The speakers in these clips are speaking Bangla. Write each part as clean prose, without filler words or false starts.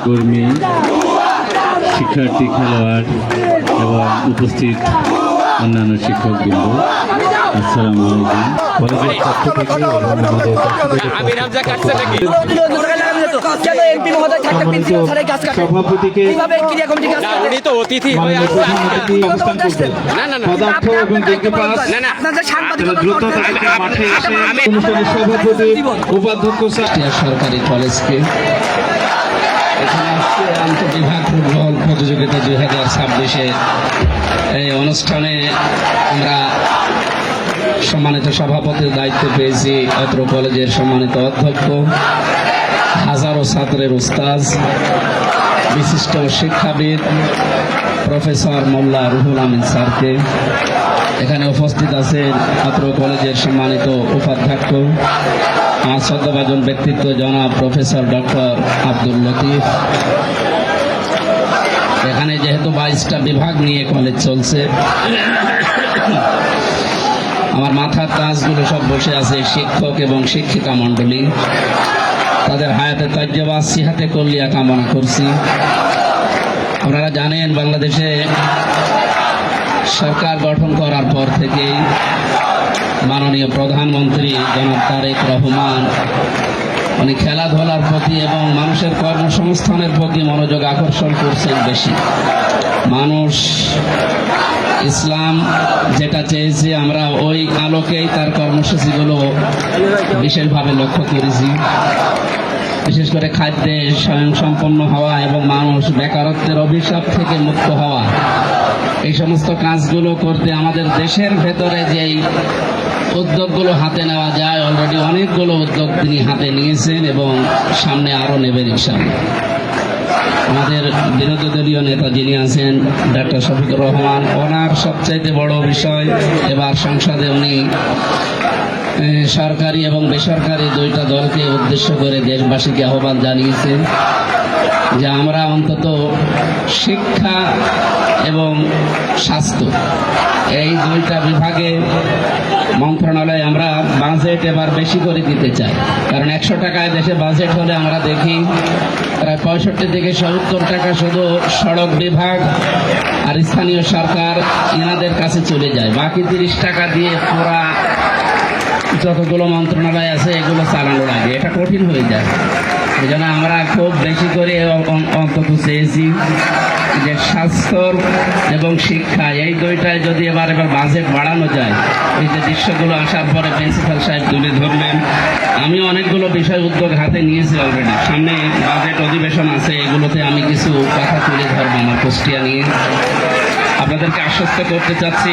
কর্মী, শিক্ষার্থী, খেলোয়াড় এবং উপস্থিত অন্যান্য শিক্ষকবৃন্দ, আসসালামু আলাইকুম। কলেজের পক্ষ থেকে এবং আমাদের সভাপতিকে অবস্থান করবেন পদার্থ এবং দ্রুত মাঠে এসে অনুষ্ঠানের সভাপতি উপাধ্যক্ষ সরকারি কলেজকে এখানে আসছে আন্তঃবিভাগ ফুটবল প্রতিযোগিতা 2026 এই অনুষ্ঠানে আমরা সম্মানিত সভাপতির দায়িত্ব পেয়েছি অত্র কলেজের সম্মানিত অধ্যক্ষ, হাজারো ছাত্রের উস্তাদ, বিশিষ্ট শিক্ষাবিদ প্রফেসর মোল্লা রুহুল আমিন স্যারকে। এখানে উপস্থিত আছেন অত্র কলেজের সম্মানিত উপাধ্যক্ষ, আমার শ্রদ্ধাভাজন ব্যক্তিত্ব জনাব প্রফেসর ডক্টর আব্দুল লতিফ। এখানে যেহেতু 22টা বিভাগ নিয়ে কলেজ চলছে, আমার মাথার তাজগুলো সব বসে আছে শিক্ষক এবং শিক্ষিকা মণ্ডলী। তাদের হায়াতে তাজ্জাবাস সিহাতে কল্লিয়া কামনা করছি। আপনারা জানেন, বাংলাদেশে সরকার গঠন করার পর থেকেই মাননীয় প্রধানমন্ত্রী জনাব তারেক রহমান উনি খেলাধুলার প্রতি এবং মানুষের কর্মসংস্থানের প্রতি মনোযোগ আকর্ষণ করছেন বেশি। মানুষ ইসলাম যেটা চেয়েছে, আমরা ওই আলোকেই তার কর্মসূচিগুলো বিশেষভাবে লক্ষ্য করেছি। বিশেষ করে খাদ্যে স্বয়ংসম্পন্ন হওয়া এবং মানুষ বেকারত্বের অভিশাপ থেকে মুক্ত হওয়া, এই সমস্ত কাজগুলো করতে আমাদের দেশের ভেতরে যেই উদ্যোগগুলো হাতে নেওয়া যায়, অলরেডি অনেকগুলো উদ্যোগ তিনি হাতে নিয়েছেন এবং সামনে আরো নেবেন ইনশাআল্লাহ। আমাদের বিরোধী দলীয় নেতা যিনি আছেন ডক্টর শফিকুর রহমান, ওনার সবচাইতে বড় বিষয় এবার সংসদে উনি সরকারি এবং বেসরকারি দুইটা দলকে উদ্দেশ্য করে দেশবাসীকে আহ্বান জানিয়েছেন যে আমরা অন্তত শিক্ষা এবং স্বাস্থ্য এই দুইটা বিভাগে মন্ত্রণালয়ে আমরা বাজেট এবার বেশি করে দিতে চাই। কারণ 100 টাকায় দেশে বাজেট হলে আমরা দেখি প্রায় 65 থেকে 70 টাকা শুধু সড়ক বিভাগ আর স্থানীয় সরকার এনাদের কাছে চলে যায়। বাকি 30 টাকা দিয়ে পুরা যতগুলো মন্ত্রণালয় আছে এগুলো চালানো লাগে, এটা কঠিন হয়ে যায়। এই জন্য আমরা খুব বেশি করে অন্তত চেয়েছি যে স্বাস্থ্য এবং শিক্ষা এই দুইটায় যদি এবার বাজেট বাড়ানো যায়। এই যে দৃশ্যগুলো আসার পরে প্রিন্সিপাল সাহেব তুলে ধরলেন, আমি অনেকগুলো বিষয় উদ্যোগ হাতে নিয়েছি অলরেডি। সামনে বাজেট অধিবেশন আছে, এগুলোতে আমি কিছু কথা তুলে ধরবো আমার কুষ্টিয়া নিয়ে। আপনাদেরকে আশ্বস্ত করতে চাচ্ছি,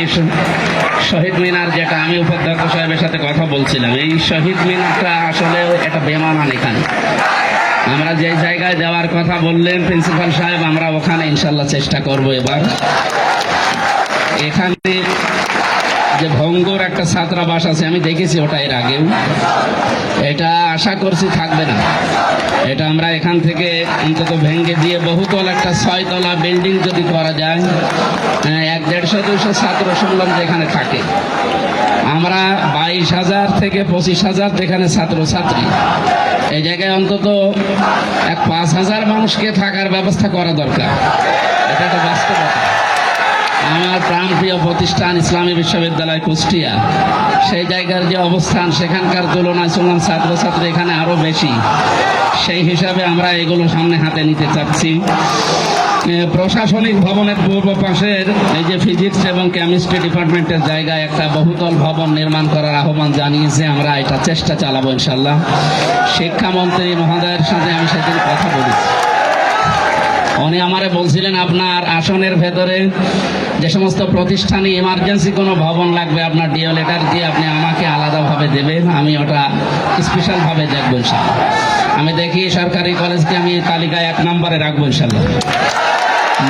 শহীদ মিনার যেটা আমি উপাধ্যক্ষ সাহেবের সাথে কথা বলছিলাম, এই শহীদ মিনারটা আসলে একটা বেমানান। এখানে আমরা যে জায়গায় দেওয়ার কথা বললেন প্রিন্সিপাল সাহেব, আমরা ওখানে ইনশাল্লাহ চেষ্টা করব। এবার এখানে যে ভঙ্গুর একটা ছাত্রাবাস আছে, আমি দেখেছি ওটা এর আগেও, এটা আশা করছি থাকবে না। এটা আমরা এখান থেকে অন্তত ভেঙে দিয়ে বহুতল একটা 6 তলা বিল্ডিং যদি করা যায়, 150-200 ছাত্র শুনলাম যে এখানে থাকে। আমরা 22,000 থেকে 25,000 যেখানে ছাত্রছাত্রী, এই জায়গায় অন্তত 5,000 মানুষকে থাকার ব্যবস্থা করা দরকার। এটা একটা বাস্তবতা। আমার প্রাণপ্রিয় প্রতিষ্ঠান ইসলামী বিশ্ববিদ্যালয় কুষ্টিয়া, সেই জায়গার যে অবস্থান, সেখানকার তুলনায় শুনলাম ছাত্রছাত্রী এখানে আরো বেশি। সেই হিসাবে আমরা এগুলো সামনে হাতে নিতে চাচ্ছি। প্রশাসনিক ভবনের পূর্ব পাশের এই যে ফিজিক্স এবং কেমিস্ট্রি ডিপার্টমেন্টের জায়গায় একটা বহুতল ভবন নির্মাণ করার আহ্বান জানিয়েছে। আমরা এটা চেষ্টা চালাবো ইনশাল্লাহ। শিক্ষামন্ত্রী মহোদয়ের সাথে আমি সেদিন কথা বলেছি, উনি আমারে বলছিলেন আপনার আসনের ভেতরে যে সমস্ত প্রতিষ্ঠানে ইমার্জেন্সি কোনো ভবন লাগবে, আপনার ডিও লেটার দিয়ে আপনি আমাকে আলাদাভাবে দেবেন, আমি ওটা স্পেশাল ভাবে দেখবো ইনশাল্লাহ। আমি দেখি সরকারি কলেজকে আমি তালিকায় 1 নম্বরে রাখবো ইনশাল্লাহ।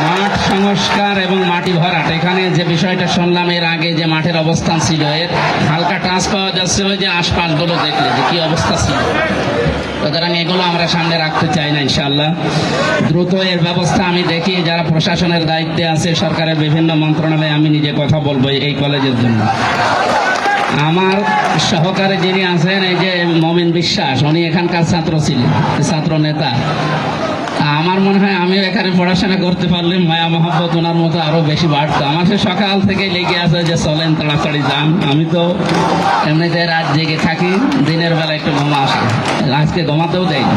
মাঠ সংস্কার এবং মাটি ভরাট, এখানে যে বিষয়টা শুনলাম এর আগে যে মাঠের অবস্থান ছিল, এর হালকা টাচ পাওয়া যাচ্ছে ওই যে আশপাশগুলো দেখলে যে কি অবস্থা ছিল। সুতরাং এগুলো আমরা সামনে রাখতে চাই না ইনশাআল্লাহ। দ্রুত এর ব্যবস্থা আমি দেখি যারা প্রশাসনের দায়িত্বে আছে সরকারের বিভিন্ন মন্ত্রণালয়ে, আমি নিজে কথা বলবো এই কলেজের জন্য। আমার সহকারে যিনি আছেন এই যে মমিন বিশ্বাস, উনি এখানকার ছাত্র ছিলেন, ছাত্র নেতা। আমার মনে হয় আমিও এখানে পড়াশোনা করতে পারলে মায়া মহব্বত ওনার মতো আরো বেশি বাড়তো। আমার সে সকাল থেকে লেগে আছে যে চলেন তাড়াতাড়ি যান। আমি তো এমনিতে রাত জেগে থাকি, দিনের বেলা একটু ঘুমা আসে, আজকে ঘুমাতেও দেয়নি।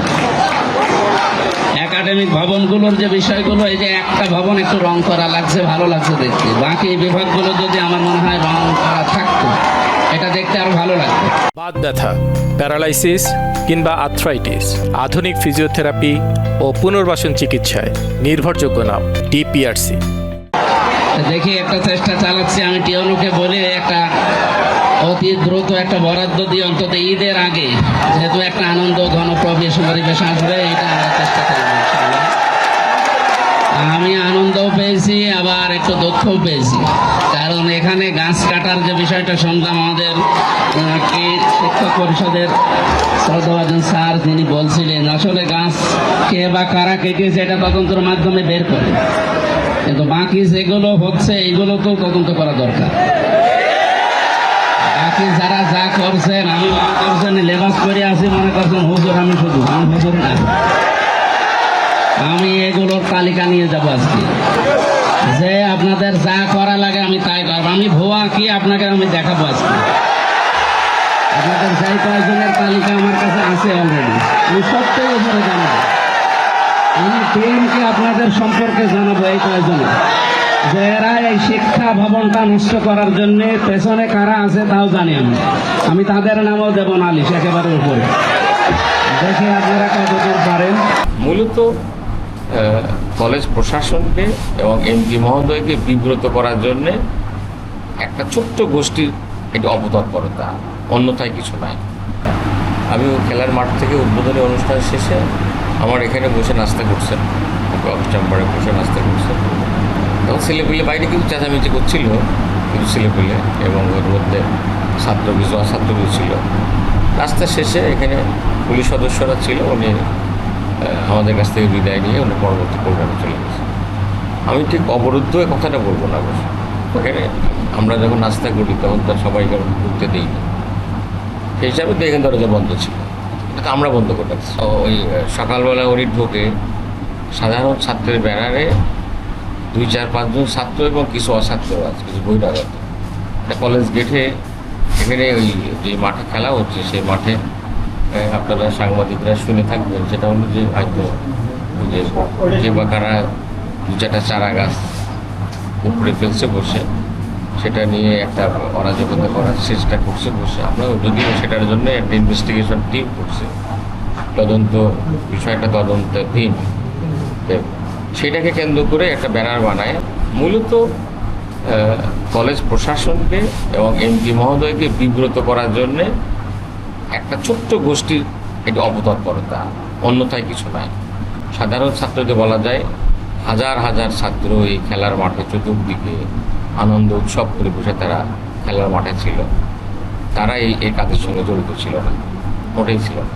একাডেমিক ভবনগুলোর যে বিষয়গুলো, এই যে একটা ভবন একটু রং করা লাগছে, ভালো লাগছে দেখতে, বাকি বিভাগগুলো যদি আমার মনে হয় রং করা থাকতো এটা দেখতে আরো ভালো লাগতো। বাত ব্যথা, প্যারালাইসিস কিংবা আর্থ্রাইটিস, আধুনিক ফিজিওথেরাপি ও পুনর্বাসন চিকিৎসায় নির্ভরযোগ্য নাম ডিপিআরসি। দেখি একটা চেষ্টা চালাচ্ছি, আমি টিওনুকে বলে একটা অতি দ্রুত একটা বরাদ্দ দিয়ে অন্তত ঈদের আগে, যেহেতু একটা আনন্দ গণপ্রবেশ পরিবেশ আসবে, এটা আমরা চেষ্টা করবো ইনশাআল্লাহ। আমি আনন্দও পেয়েছি আবার একটু দুঃখও পেয়েছি, কারণ এখানে গাছ কাটার যে বিষয়টা শুনলাম আমাদের কি শিক্ষক পরিষদের শ্রদ্ধাভাজন স্যার তিনি বলছিলেন, আসলে গাছ কে বা কারা কেটেছে এটা তদন্তের মাধ্যমে বের করে, কিন্তু বাকি যেগুলো হচ্ছে এইগুলো তো তদন্ত করা দরকার। বাকি যারা যা করছেন, আমি মনে করছেন লেবাস করে আছি, মনে করছেন হুজুর, আমি শুধু আমি হুজুর না, আমি এগুলোর তালিকা নিয়ে যাব আজকে, যে আপনাদের যা করা লাগে আমি তাই করবো। আমি ভুয়া কি আপনাকে আমি দেখাবো আজকে। আপনাদের যাই কয়েকজনের তালিকা আমার কাছে আছে অলরেডি, আমি সত্যই উপরে জানাবো। আমি টিমকে আপনাদের সম্পর্কে জানাবো এই কয়েকজনে, যে এরা এই শিক্ষা ভবনটা নষ্ট করার জন্য পেছনে কারা আছে তাও জানি আমি তাদের নামও দেব নালিশ একেবারে উপরে। দেখে আপনারা কতদূর পারেন। মূলত কলেজ প্রশাসনকে এবং এমপি মহোদয়কে বিব্রত করার জন্য একটা ছোট্ট গোষ্ঠীর একটি অপতৎপরতা, অন্যথায় কিছু নাই। আমি খেলার মাঠ থেকে উদ্বোধনী অনুষ্ঠান শেষে আমার এখানে বসে নাস্তা করছেন, চেম্বারে বসে নাস্তা করছেন, তখন ছেলেপুলে বাইরে কিন্তু চেঁচামেচি করছিল, কিছু ছেলেপুলে, এবং ওর মধ্যে ছাত্র কিছু অছাত্র ছিল। নাস্তা শেষে এখানে পুলিশ সদস্যরা ছিল, উনি আমাদের কাছ থেকে বিদায় নিয়ে উনি পরবর্তী প্রোগ্রামে চলে গেছে। আমি ঠিক অবরুদ্ধ এ কথাটা বলবো না, অবশ্য ওখানে আমরা যখন নাস্তা করি তখন তো সবাইকে ঢুকতে দিইনি, সেই হিসাবে তো এখানে দরজা বন্ধ ছিল, এটা তো আমরা বন্ধ করে রাখছি। ওই সকালবেলা উনি ঢুকে সাধারণ ছাত্রের ব্যানারে 2-4-5 জন ছাত্র এবং কিছু অছাত্র আছে, কিছু বহিরাগত, এটা কলেজ গেটে এখানে ওই যে মাঠে খেলা হচ্ছে সেই মাঠে আপনারা সাংবাদিকরা শুনে থাকবেন, সেটা হলো যে হয়তো যে বা কারা 2-4টা চারা গাছ উপরে ফেলছে বসে, সেটা নিয়ে একটা অরাজকতা করার চেষ্টা করছে বসে। আমরা যদিও সেটার জন্য একটা ইনভেস্টিগেশন টিম করছে, তদন্ত বিষয়টা তদন্তাধীন, সেটাকে কেন্দ্র করে একটা ব্যানার বানায় মূলত কলেজ প্রশাসনকে এবং এমপি মহোদয়কে বিব্রত করার জন্যে একটা ছোট্ট গোষ্ঠীর একটি অপতৎপরতা, অন্যথায় কিছু নাই। সাধারণ ছাত্রদের বলা যায় হাজার হাজার ছাত্র এই খেলার মাঠে চতুর্দিকে আনন্দ উৎসব করে বসে তারা খেলার মাঠে ছিল, তারা এই কাজের সঙ্গে জড়িত ছিল না, মোটেই ছিল না।